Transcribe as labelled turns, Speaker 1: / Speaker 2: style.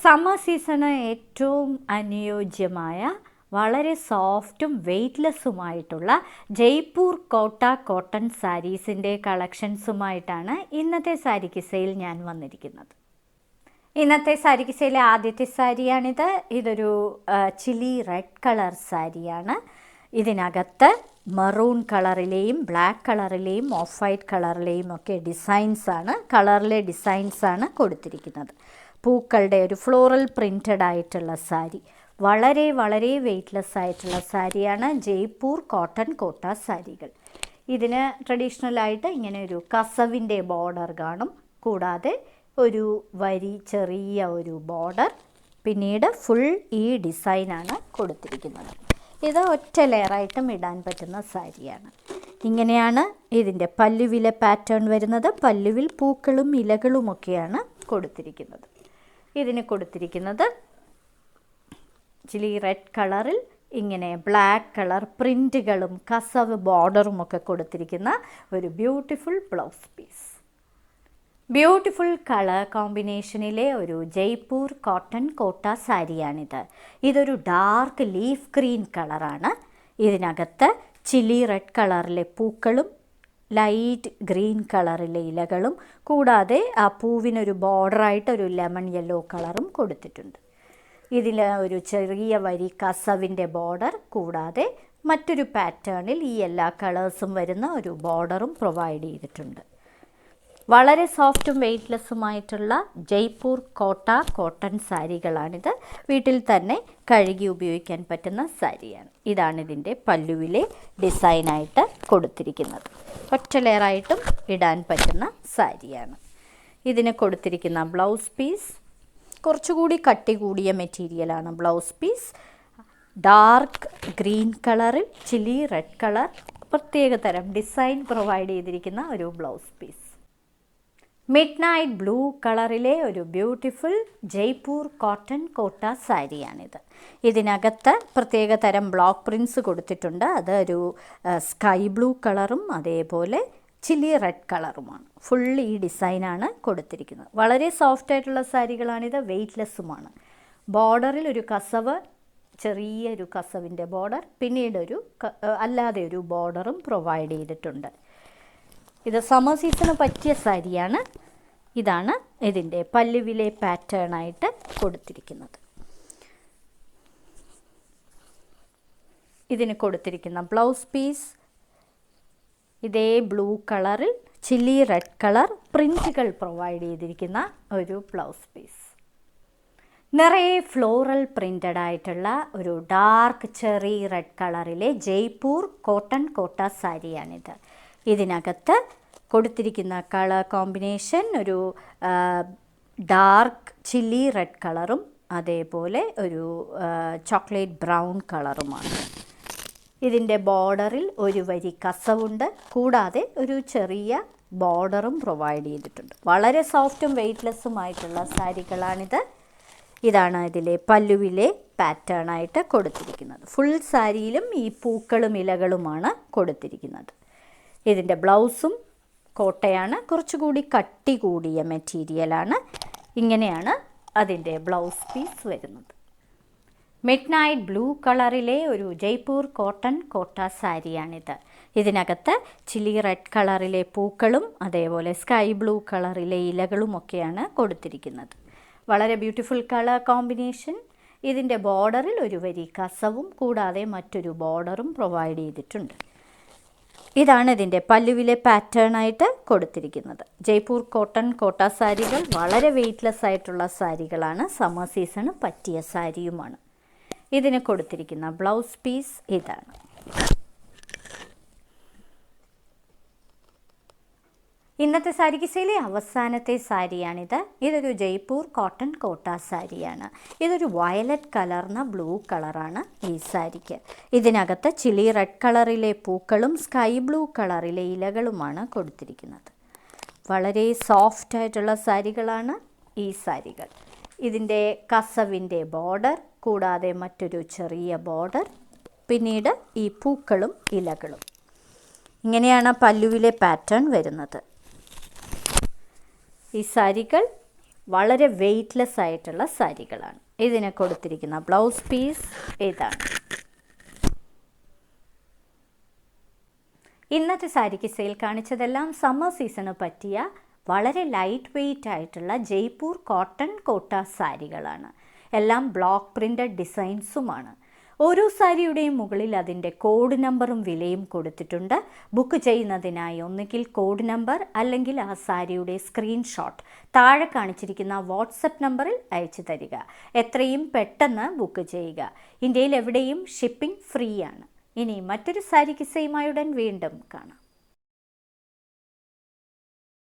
Speaker 1: Summer season ഏറ്റവും അനുയോജ്യമായ വളരെ സോഫ്റ്റും വെയ്റ്റ്ലെസ്സുമായിട്ടുള്ള ജയ്പൂർ കോട്ട കോട്ടൺ സാരീസിൻ്റെ കളക്ഷൻസുമായിട്ടാണ് ഇന്നത്തെ സാരി കിസയിൽ ഞാൻ വന്നിരിക്കുന്നത്. ഇന്നത്തെ സാരി കിസയിലെ ആദ്യത്തെ സാരിയാണിത്. ഇതൊരു ചില്ലി റെഡ് കളർ സാരിയാണ്. ഇതിനകത്ത് മെറൂൺ കളറിലെയും ബ്ലാക്ക് കളറിലെയും ഓഫ് വൈറ്റ് കളറിലെയും ഒക്കെ കളറിലെ ഡിസൈൻസാണ് കൊടുത്തിരിക്കുന്നത്. പൂക്കളുടെ ഒരു ഫ്ലോറൽ പ്രിൻറ്റഡ് ആയിട്ടുള്ള സാരി, വളരെ വെയ്റ്റ്ലെസ് ആയിട്ടുള്ള സാരിയാണ് ജയ്പൂർ കോട്ടൺ കോട്ട സാരികൾ. ഇതിന് ട്രഡീഷണലായിട്ട് ഇങ്ങനെ ഒരു കസവിൻ്റെ ബോർഡർ കാണും, കൂടാതെ ഒരു വരി ചെറിയ ഒരു ബോർഡർ, പിന്നീട് ഫുൾ ഈ ഡിസൈനാണ് കൊടുത്തിരിക്കുന്നത്. ഇത് ഒറ്റ ലെയറായിട്ടും ഇടാൻ പറ്റുന്ന സാരിയാണ്. ഇങ്ങനെയാണ് ഇതിൻ്റെ പല്ലുവിലെ പാറ്റേൺ വരുന്നത്. പല്ലുവിൽ പൂക്കളും ഇലകളുമൊക്കെയാണ് കൊടുത്തിരിക്കുന്നത്. ഇതിന് കൊടുത്തിരിക്കുന്നത് ചില്ലി റെഡ് കളറിൽ ഇങ്ങനെ ബ്ലാക്ക് കളർ പ്രിൻറ്റുകളും കസവ് ബോർഡറും ഒക്കെ കൊടുത്തിരിക്കുന്ന ഒരു beautiful blouse piece. Beautiful colour കോമ്പിനേഷനിലെ ഒരു ജയ്പൂർ കോട്ടൺ കോട്ട സാരിയാണിത്. ഇതൊരു ഡാർക്ക് ലീഫ് ഗ്രീൻ കളറാണ്. ഇതിനകത്ത് ചില്ലി റെഡ് കളറിലെ പൂക്കളും ലൈറ്റ് ഗ്രീൻ കളറിലെ ഇലകളും, കൂടാതെ ആ പൂവിനൊരു ബോർഡറായിട്ട് ഒരു ലെമൺ യെല്ലോ കളറും കൊടുത്തിട്ടുണ്ട്. ഇതിൽ ഒരു ചെറിയ വരി കസവിൻ്റെ ബോർഡർ, കൂടാതെ മറ്റൊരു പാറ്റേണിൽ ഈ എല്ലാ കളേഴ്സും വരുന്ന ഒരു ബോർഡറും പ്രൊവൈഡ് ചെയ്തിട്ടുണ്ട്. വളരെ സോഫ്റ്റും വെയ്റ്റ്ലെസ്സുമായിട്ടുള്ള ജയ്പൂർ കോട്ട കോട്ടൺ സാരികളാണിത്. വീട്ടിൽ തന്നെ കഴുകി ഉപയോഗിക്കാൻ പറ്റുന്ന സാരിയാണ്. ഇതാണ് ഇതിൻ്റെ പല്ലുവിലെ ഡിസൈനായിട്ട് കൊടുത്തിരിക്കുന്നത്. ഒറ്റ ലെയറായിട്ടും ഇടാൻ പറ്റുന്ന സാരിയാണ്. ഇതിന് കൊടുത്തിരിക്കുന്ന ബ്ലൗസ് പീസ് കുറച്ചുകൂടി കട്ടി കൂടിയ മെറ്റീരിയലാണ്. ബ്ലൗസ് പീസ് ഡാർക്ക് ഗ്രീൻ കളറിൽ ചില്ലി റെഡ് കളർ പ്രത്യേകതരം ഡിസൈൻ പ്രൊവൈഡ് ചെയ്തിരിക്കുന്ന ഒരു blouse piece. Midnight blue കളറിലെ ഒരു ബ്യൂട്ടിഫുൾ ജയ്പൂർ കോട്ടൺ കോട്ട സാരിയാണിത്. ഇതിനകത്ത് പ്രത്യേകതരം ബ്ലോക്ക് പ്രിൻസ് കൊടുത്തിട്ടുണ്ട്. അതൊരു സ്കൈ ബ്ലൂ കളറും അതേപോലെ ചില്ലി റെഡ് കളറുമാണ്. ഫുൾ ഈ ഡിസൈനാണ് കൊടുത്തിരിക്കുന്നത്. വളരെ സോഫ്റ്റ് ആയിട്ടുള്ള സാരികളാണിത്, വെയ്റ്റ്ലെസ്സുമാണ്. ബോർഡറിൽ ഒരു കസവ്, ചെറിയൊരു കസവിൻ്റെ ബോർഡർ, പിന്നീട് അല്ലാതെ ഒരു ബോർഡറും പ്രൊവൈഡ് ചെയ്തിട്ടുണ്ട്. ഇത് സമ്മർ സീസണ് പറ്റിയ സാരിയാണ്. ഇതാണ് ഇതിൻ്റെ പല്ലുവിലെ പാറ്റേണായിട്ട് കൊടുത്തിരിക്കുന്നത്. ഇതിന് കൊടുത്തിരിക്കുന്ന ബ്ലൗസ് പീസ് ഇതേ ബ്ലൂ കളറിൽ ചില്ലി റെഡ് കളർ പ്രിൻറ്റുകൾ പ്രൊവൈഡ് ചെയ്തിരിക്കുന്ന ഒരു ബ്ലൗസ് പീസ്. നിറയെ ഫ്ലോറൽ പ്രിൻറ്റഡ് ആയിട്ടുള്ള ഒരു ഡാർക്ക് ചെറി റെഡ് കളറിലെ ജയ്പൂർ കോട്ടൺ കോട്ട സാരിയാണിത്. ഇതിനകത്ത് കൊടുത്തിരിക്കുന്ന കളർ കോമ്പിനേഷൻ ഒരു ഡാർക്ക് ചില്ലി റെഡ് കളറും അതേപോലെ ഒരു ചോക്ലേറ്റ് ബ്രൗൺ കളറുമാണ്. ഇതിൻ്റെ ബോർഡറിൽ ഒരു വരി കസവുണ്ട്, കൂടാതെ ഒരു ചെറിയ ബോർഡറും പ്രൊവൈഡ് ചെയ്തിട്ടുണ്ട്. വളരെ സോഫ്റ്റും വെയ്റ്റ്ലെസ്സുമായിട്ടുള്ള സാരികളാണിത്. ഇതാണ് ഇതിലെ പല്ലുവിലെ പാറ്റേണായിട്ട് കൊടുത്തിരിക്കുന്നത്. ഫുൾ സാരിയിലും ഈ പൂക്കളും ഇലകളുമാണ് കൊടുത്തിരിക്കുന്നത്. ഇതിൻ്റെ ബ്ലൗസും കോട്ടയാണ്, കുറച്ചുകൂടി കട്ടി കൂടിയ മെറ്റീരിയലാണ്. ഇങ്ങനെയാണ് അതിൻ്റെ ബ്ലൗസ് പീസ് വരുന്നത്. മിഡ് നൈറ്റ് ബ്ലൂ കളറിലെ ഒരു ജയ്പൂർ കോട്ടൺ കോട്ട സാരിയാണിത്. ഇതിനകത്ത് ചില്ലി റെഡ് കളറിലെ പൂക്കളും അതേപോലെ സ്കൈ ബ്ലൂ കളറിലെ ഇലകളുമൊക്കെയാണ് കൊടുത്തിരിക്കുന്നത്. വളരെ ബ്യൂട്ടിഫുൾ കളർ കോമ്പിനേഷൻ. ഇതിൻ്റെ ബോർഡറിൽ ഒരു വരി കസവും കൂടാതെ മറ്റൊരു ബോർഡറും പ്രൊവൈഡ് ചെയ്തിട്ടുണ്ട്. ഇതാണ് ഇതിൻ്റെ പല്ലുവിലെ പാറ്റേണായിട്ട് കൊടുത്തിരിക്കുന്നത്. ജയ്പൂർ കോട്ടൺ കോട്ട സാരികൾ വളരെ വെയ്റ്റ്ലെസ് ആയിട്ടുള്ള സാരികളാണ്. സമ്മർ സീസണ് പറ്റിയ സാരിയുമാണ്. ഇതിന് കൊടുത്തിരിക്കുന്ന ബ്ലൗസ് പീസ് ഇതാണ്. ഇന്നത്തെ സാരി കിസയിലെ അവസാനത്തെ സാരിയാണിത്. ഇതൊരു ജയ്പൂർ കോട്ടൺ കോട്ട സാരിയാണ്. ഇതൊരു വയലറ്റ് കലർന്ന ബ്ലൂ കളറാണ് ഈ സാരിക്ക്. ഇതിനകത്ത് ചില്ലി റെഡ് കളറിലെ പൂക്കളും സ്കൈ ബ്ലൂ കളറിലെ ഇലകളുമാണ് കൊടുത്തിരിക്കുന്നത്. വളരെ സോഫ്റ്റ് ആയിട്ടുള്ള സാരികളാണ് ഈ സാരികൾ. ഇതിൻ്റെ കസവിൻ്റെ ബോർഡർ, കൂടാതെ മറ്റൊരു ചെറിയ ബോർഡർ, പിന്നീട് ഈ പൂക്കളും ഇലകളും. ഇങ്ങനെയാണ് പല്ലുവിലെ പാറ്റേൺ വരുന്നത്. ഈ സാരികൾ വളരെ വെയ്റ്റ്ലെസ് ആയിട്ടുള്ള സാരികളാണ്. ഇതിന് കൊടുത്തിരിക്കുന്ന ബ്ലൗസ് പീസ് ഇതാണ്. ഇന്നത്തെ സാരിക്ക് സെയിൽ കാണിച്ചതെല്ലാം സമ്മർ സീസണ് പറ്റിയ വളരെ ലൈറ്റ് വെയ്റ്റ് ആയിട്ടുള്ള ജയ്പൂർ കോട്ടൺ കോട്ട സാരികളാണ്. എല്ലാം ബ്ലോക്ക് പ്രിൻ്റഡ് ഡിസൈൻസുമാണ്. ഓരോ സാരിയുടെയും മുകളിൽ അതിൻ്റെ കോഡ് നമ്പറും വിലയും കൊടുത്തിട്ടുണ്ട്. ബുക്ക് ചെയ്യുന്നതിനായി ഒന്നുകിൽ കോഡ് നമ്പർ അല്ലെങ്കിൽ ആ സാരിയുടെ സ്ക്രീൻഷോട്ട് താഴെ കാണിച്ചിരിക്കുന്ന വാട്സപ്പ് നമ്പറിൽ അയച്ചു തരിക. എത്രയും പെട്ടെന്ന് ബുക്ക് ചെയ്യുക. ഇന്ത്യയിൽ എവിടെയും ഷിപ്പിംഗ് ഫ്രീ ആണ്. ഇനി മറ്റൊരു സാരി കിസ്സയുമായി ഉടൻ വീണ്ടും കാണാം.